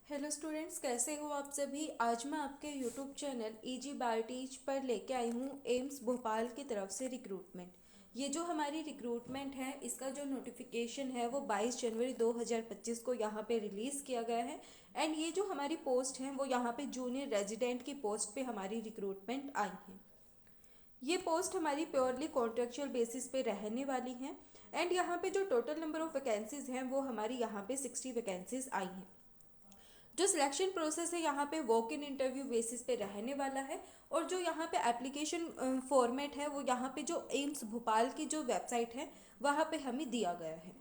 Hello students, कैसे हो आप सभी। आज मैं आपके YouTube channel easy by teach पर लेके आई हूँ एम्स भोपाल की तरफ से रिक्रूटमेंट। ये जो हमारी रिक्रूटमेंट है, इसका जो नोटिफिकेशन है वो 22 जनवरी 2025 को यहाँ पे रिलीज़ किया गया है। एंड ये जो हमारी पोस्ट है वो यहाँ पे जूनियर रेजिडेंट की पोस्ट पे हमारी रिक्रूटमेंट आई है। ये पोस्ट हमारी प्योरली कॉन्ट्रेक्चुअल बेसिस पे रहने वाली हैं। एंड यहाँ पे जो टोटल नंबर ऑफ वैकेंसीज हैं वो हमारी यहाँ पे 60 वैकेंसीज आई हैं। जो सिलेक्शन प्रोसेस है यहाँ पे वॉक इन इंटरव्यू बेसिस पे रहने वाला है। और जो यहाँ पे एप्लीकेशन फॉर्मेट है वो यहाँ पे जो एम्स भोपाल की जो वेबसाइट है वहाँ पे हमें दिया गया है।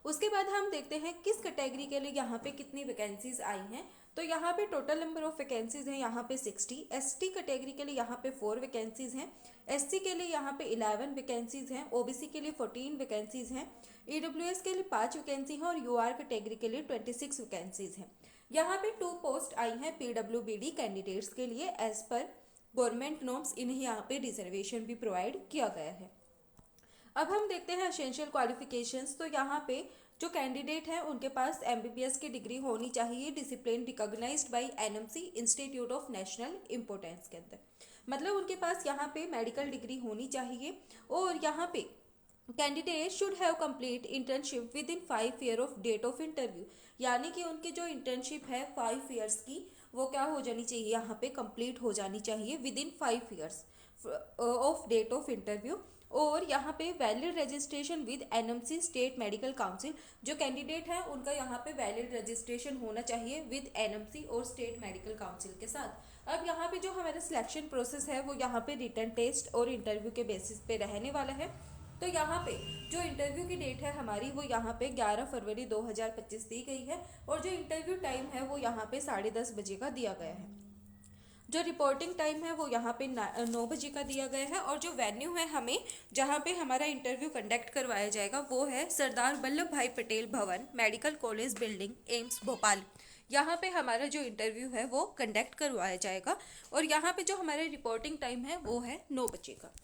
उसके बाद हम देखते हैं किस कैटेगरी के लिए यहाँ पे कितनी वैकेंसीज आई हैं। तो यहाँ पे टोटल नंबर ऑफ वैकेंसीज हैं यहाँ पे 60। एसटी कैटेगरी के लिए यहाँ पे 4 वैकेंसीज हैं। एससी के लिए यहाँ पे 11 वैकेंसीज हैं। ओबीसी के लिए 14 वैकेंसीज हैं। ईडब्ल्यूएस के लिए 5 वैकेंसी हैं और यूआर कैटेगरी के लिए 26 वैकेंसीज हैं। यहाँ पे 2 पोस्ट आई हैं पीडब्ल्यूबीडी कैंडिडेट्स के लिए। एज पर गवर्नमेंट नॉर्म्स इन्हें यहाँ पे रिजर्वेशन भी प्रोवाइड किया गया है। अब हम देखते हैं एसेंशियल क्वालिफिकेशंस। तो यहाँ पे जो कैंडिडेट हैं उनके पास एमबीबीएस की डिग्री होनी चाहिए, discipline recognised by NMC institute of national importance के अंदर। मतलब उनके पास यहाँ पे मेडिकल डिग्री होनी चाहिए। और यहाँ पे candidate should have complete internship within 5 year of date of interview. यानी कि उनकी जो इंटर्नशिप है 5 ईयर्स की वो क्या हो जानी चाहिए, यहाँ पे कंप्लीट हो जानी चाहिए within 5 years of date of interview. और यहाँ पे valid registration with NMC state medical council. जो कैंडिडेट है उनका यहाँ पे वैलिड रजिस्ट्रेशन होना चाहिए विद एनएमसी और स्टेट मेडिकल काउंसिल के साथ। अब यहाँ पे जो हमारा सिलेक्शन प्रोसेस है वो यहाँ पे रिटन टेस्ट और इंटरव्यू के बेसिस पे रहने वाला है। तो यहाँ पे जो इंटरव्यू की डेट है हमारी वो यहाँ पे 11 फरवरी 2025 दी गई है। और जो इंटरव्यू टाइम है वो यहाँ पे 10:30 बजे का दिया गया है। जो रिपोर्टिंग टाइम है वो यहाँ पे 9 बजे का दिया गया है। और जो वेन्यू है हमें जहाँ पे हमारा इंटरव्यू कंडक्ट करवाया जाएगा वो है सरदार वल्लभ भाई पटेल भवन, medical college building, AIIMS Bhopal. यहाँ पे हमारा जो इंटरव्यू है वो कंडक्ट करवाया जाएगा। और यहाँ पे जो हमारा रिपोर्टिंग टाइम है वो है 9 बजे का।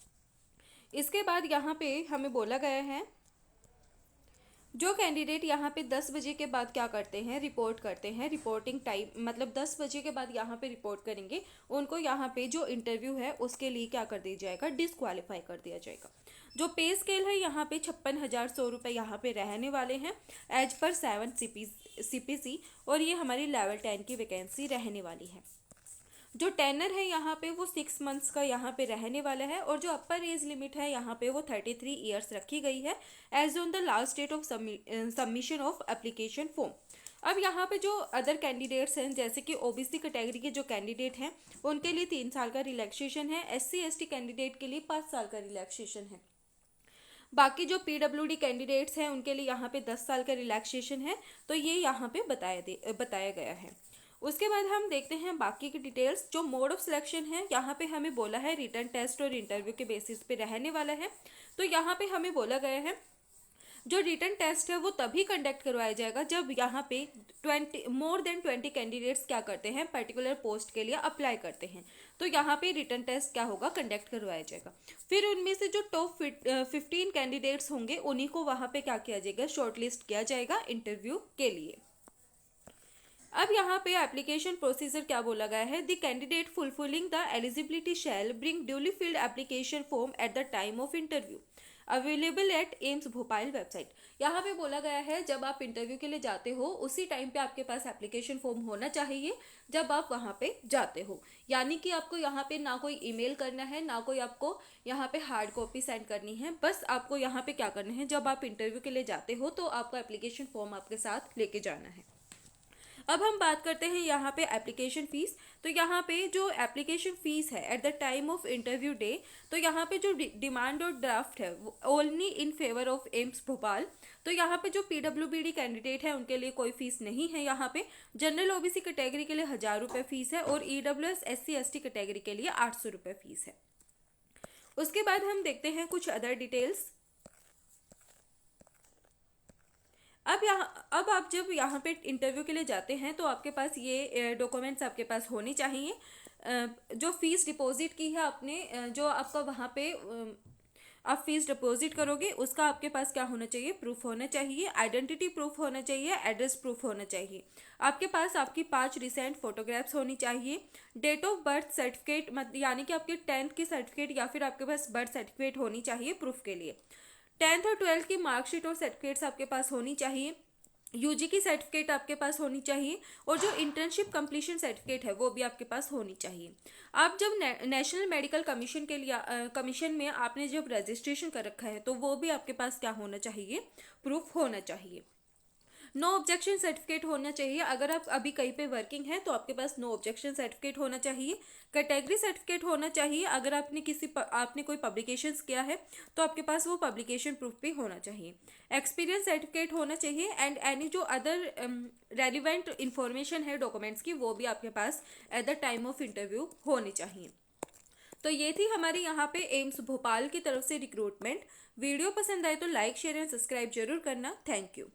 इसके बाद यहाँ पे हमें बोला गया है जो कैंडिडेट यहाँ पे 10 बजे के बाद क्या करते हैं, रिपोर्ट करते हैं। रिपोर्टिंग टाइम मतलब 10 बजे के बाद यहाँ पे रिपोर्ट करेंगे, उनको यहाँ पे जो इंटरव्यू है उसके लिए क्या कर दिया जाएगा, डिस्क्वालीफाई कर दिया जाएगा। जो पे स्केल है यहाँ पे 56,100 रुपये यहाँ पे रहने वाले हैं एज पर 7 CPC। और ये हमारी लेवल 10 की वैकेंसी रहने वाली है। जो टेनर है यहाँ पे वो 6 मंथ्स का यहाँ पे रहने वाला है। और जो अपर एज लिमिट है यहाँ पे वो 33 ईयर्स रखी गई है age on the last date of submission of application form. अब यहाँ पे जो अदर कैंडिडेट्स हैं जैसे कि ओबीसी कैटेगरी के जो कैंडिडेट हैं उनके लिए 3 साल का रिलैक्सेशन है। SC ST कैंडिडेट के लिए 5 साल का रिलैक्सेशन है। बाकी जो पीडब्ल्यूडी कैंडिडेट्स हैं उनके लिए यहाँ पे 10 साल का रिलैक्सेशन है। तो ये यहाँ पे बताया गया है। उसके बाद हम देखते हैं बाकी की डिटेल्स। जो मोड ऑफ सिलेक्शन है यहाँ पे हमें बोला है रिटन टेस्ट और इंटरव्यू के बेसिस पे रहने वाला है। तो यहाँ पे हमें बोला गया है जो रिटन टेस्ट है वो तभी कंडक्ट करवाया जाएगा जब यहाँ पे 20 कैंडिडेट्स क्या करते हैं, पर्टिकुलर पोस्ट के लिए अप्लाई करते हैं। तो यहाँ पे रिटन टेस्ट क्या होगा, कंडक्ट करवाया जाएगा। फिर उनमें से जो टॉप 15 कैंडिडेट्स होंगे उन्हीं को वहाँ पे क्या किया जाएगा, शॉर्टलिस्ट किया जाएगा इंटरव्यू के लिए। अब यहाँ पे एप्लीकेशन प्रोसीजर क्या बोला गया है, the candidate fulfilling the eligibility shall bring duly filled application form at the time of interview available at AIIMS Bhopal website. यहाँ पे बोला गया है जब आप इंटरव्यू के लिए जाते हो उसी टाइम पे आपके पास एप्लीकेशन फॉर्म होना चाहिए जब आप वहाँ पे जाते हो। यानी कि आपको यहाँ पे ना कोई ईमेल करना है ना कोई आपको यहाँ पे हार्ड कॉपी सेंड करनी है। बस आपको यहाँ पे क्या करना है, जब आप इंटरव्यू के लिए जाते हो तो आपका एप्लीकेशन फॉर्म आपके साथ लेके जाना है। अब हम बात करते हैं यहाँ पे एप्लीकेशन फ़ीस। तो यहाँ पे जो एप्लीकेशन फ़ीस है eight the time of interview day, तो यहाँ पे जो डिमांड और ड्राफ्ट है only in favour of AIIMS Bhopal. तो यहाँ पे जो पीडब्ल्यूबीडी कैंडिडेट है उनके लिए कोई फीस नहीं है। यहाँ पे जनरल ओबीसी कैटेगरी के लिए 1,000 रुपये फीस है और ईडब्ल्यूएस SC ST कैटेगरी के लिए 800 रुपये फीस है। उसके बाद हम देखते हैं कुछ अदर डिटेल्स। अब आप जब यहाँ पे इंटरव्यू के लिए जाते हैं तो आपके पास ये डॉक्यूमेंट्स आपके पास होने चाहिए। जो फीस डिपॉजिट की है आपने, जो आपका वहाँ पे आप फीस डिपॉजिट करोगे उसका आपके पास क्या होना चाहिए, प्रूफ होना चाहिए, आइडेंटिटी प्रूफ होना चाहिए, एड्रेस प्रूफ होना चाहिए। आपके पास आपकी 5 रिसेंट फोटोग्राफ्स होनी चाहिए, डेट ऑफ बर्थ सर्टिफिकेट यानी कि आपकी 10th की सर्टिफिकेट या फिर आपके पास बर्थ सर्टिफिकेट होनी चाहिए प्रूफ के लिए। 10th और 12th की मार्कशीट और सर्टिफिकेट्स आपके पास होनी चाहिए। यूजी की सर्टिफिकेट आपके पास होनी चाहिए और जो इंटर्नशिप कंप्लीशन सर्टिफिकेट है वो भी आपके पास होनी चाहिए। आप जब नेशनल मेडिकल कमीशन के लिए कमीशन में आपने जब रजिस्ट्रेशन कर रखा है तो वो भी आपके पास क्या होना चाहिए, प्रूफ होना चाहिए। नो ऑब्जेक्शन सर्टिफिकेट होना चाहिए। अगर आप अभी कहीं पे वर्किंग है तो आपके पास नो ऑब्जेक्शन सर्टिफिकेट होना चाहिए। कैटेगरी सर्टिफिकेट होना चाहिए। अगर आपने कोई पब्लिकेशंस किया है तो आपके पास वो पब्लिकेशन प्रूफ भी होना चाहिए। एक्सपीरियंस सर्टिफिकेट होना चाहिए एंड एनी जो अदर रेलिवेंट इंफॉर्मेशन है डॉक्यूमेंट्स की वो भी आपके पास at the time of interview होनी चाहिए। तो ये थी हमारे यहाँ पे एम्स भोपाल की तरफ से रिक्रूटमेंट। वीडियो पसंद आए तो लाइक शेयर एंड सब्सक्राइब जरूर करना। Thank you.